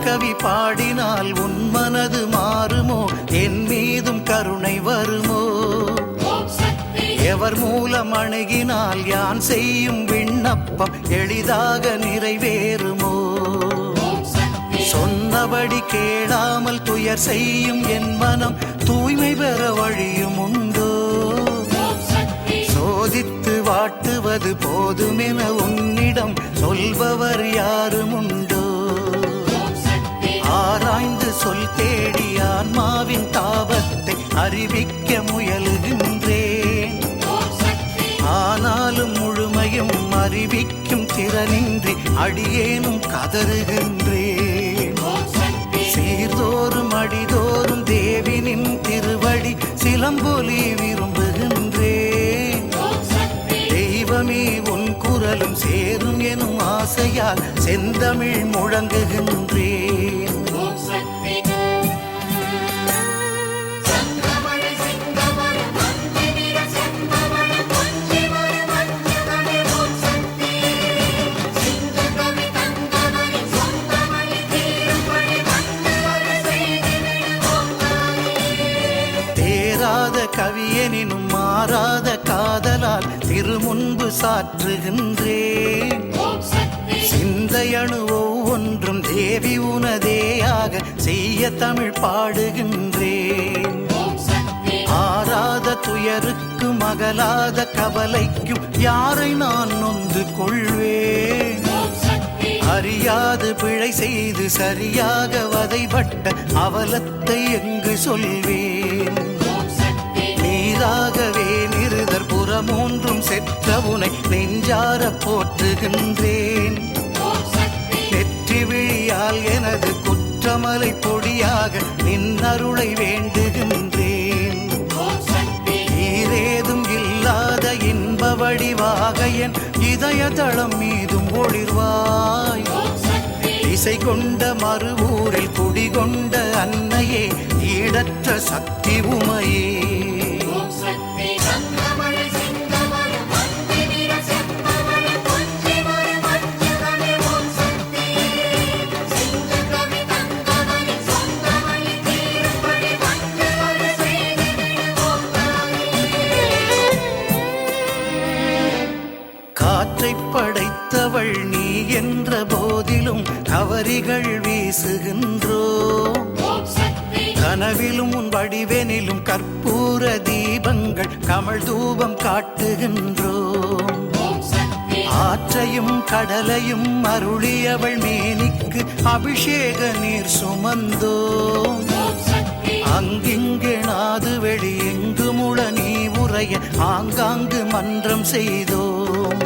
கவி பாடினால் உன் மனது மாறுமோ, என் மீதும் கருணை வருமோ? எவர் மூலம் அணுகினால் யான் செய்யும் விண்ணப்பம் எளிதாக நிறைவேறுமோ? சொன்னபடி கேளாமல் துயர் செய்யும் என் மனம் தூய்மை பெற வழியும் உண்டோ? சோதித்து வாட்டுவது போதுமென உன்னிடம் சொல்பவர் யாரும் உண்டோ? ஆராய்ந்து சொல் தேடி ஆன்மாவின் தாபத்தை அறிவிக்க முயலுகின்றேன். ஆனாலும் முழுமையும் அறிவிக்கும் திறனின்றி அடியேனும் கதறுகின்றேன். சீர்தோறும் அடிதோறும் தேவினின் திருவடி சிலம்பொலி விரும்புகின்றேன். தெய்வமே உன் குரலும் சேரும் எனும் ஆசையால் செந்தமிழ் முழங்குகின்றேன். கவியனினும் மாறாத காதலால் திருமுன்பு சாற்றுகின்றேன். சிந்தையணு ஒவ்வொன்றும் தேவி உனதேயாக செய்ய தமிழ் பாடுகின்றேன். ஆறாத துயருக்கும் அகலாத கவலைக்கும் யாரை நான் நொந்து கொள்வேன்? அறியாது பிழை செய்து சரியாக வதைபட்ட அவலத்தை எங்கு சொல்வேன்? நீராகவே நிருதர் புறமூன்றும் செற்ற உனை நெஞ்சார போற்றுகின்றேன். நெற்றி விழியால் எனது குற்றமலை பொடியாக நின்னருளை வேண்டுகின்றேன். நீரேதும் இல்லாத இன்ப வடிவாக என் இதய தளம் மீதும் ஒளிர்வாய். இசை கொண்ட மறுவூரில் குடிகொண்ட அன்னையே, ஈடற்ற சக்தி உமையே. படைத்தவள் நீ என்ற போதிலும் கவரிகள் வீசுகின்றோம். கனவிலும் உன் வடிவெனிலும் கற்பூர தீபங்கள் கமழ் தூபம் காட்டுகின்றோம். ஆற்றையும் கடலையும் அருளியவள் மேனிக்கு அபிஷேக நீர் சுமந்தோம். அங்கிங்கு நாது வெளி எங்கு முழ நீ உரைய ஆங்காங்கு மன்றம் செய்தோம்.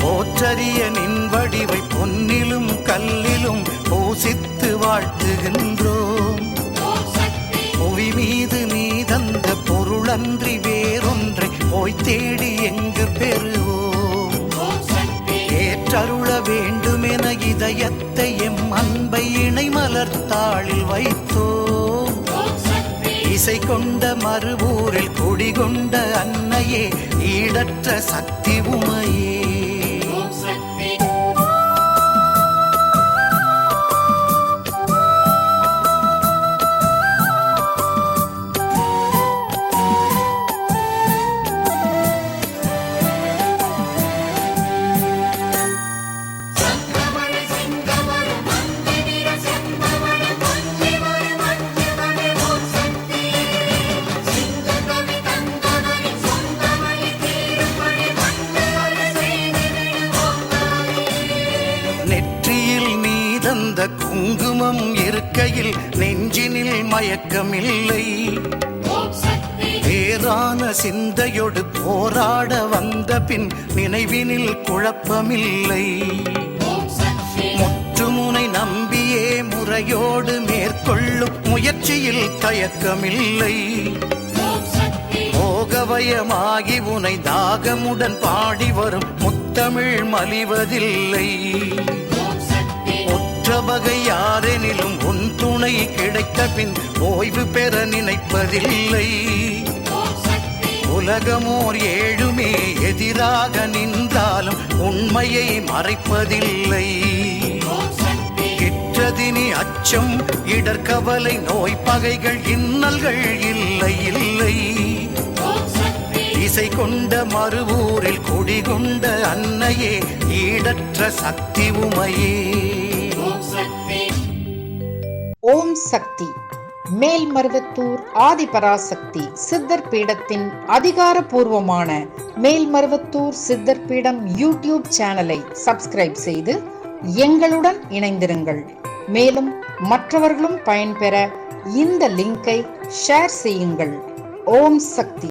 போற்றறிய நின் வடிவை பொன்னிலும் கல்லிலும் பூசித்து வாழ்த்துகின்றோம். புவி மீது நீ தந்த பொருளன்றி வேறொன்றை போய் தேடி எங்கு பெறுவோம்? ஏற்றருள வேண்டுமென இதயத்தை எம் அன்பை இணை மலர்த்தாளில் வைத்தோம். இசை கொண்ட மறுவூரில் குடிகொண்ட அன்னையே, ஈடற்ற சக்தி உமையே. குங்குமம் இருக்கையில் நெஞ்சினில் மயக்கமில்லை. வேறான சிந்தையோடு போராட வந்த பின் நினைவினில் குழப்பமில்லை. முற்றுமுனை நம்பியே முறையோடு மேற்கொள்ளும் முயற்சியில் தயக்கமில்லை. மோகவயமாகி உனை தாகமுடன் பாடி வரும் முத்தமிழ் மலிவதில்லை. பகை யாரெனிலும் உன் துணை கிடைத்த பின் ஓய்வு பெற நினைப்பதில்லை. உலகமோர் ஏழுமே எதிராக நின்றாலும் உண்மையை மறைப்பதில்லை. கிற்றது இனி அச்சம் இடர்கவலை நோய் பகைகள் இன்னல்கள் இல்லை இல்லை. இசை கொண்ட மறுவூரில் குடிகொண்ட அன்னையே ஈடற்ற சக்தி உமையே. ஓம் சக்தி. மேல்மருவத்தூர் ஆதிபராசக்தி சித்தர் பீடத்தின் அதிகாரப்பூர்வமான மேல்மருவத்தூர் சித்தர் பீடம் யூடியூப் சேனலை சப்ஸ்கிரைப் செய்து எங்களுடன் இணைந்திருங்கள். மேலும் மற்றவர்களும் பயன்பெற இந்த லிங்கை ஷேர் செய்யுங்கள். ஓம் சக்தி.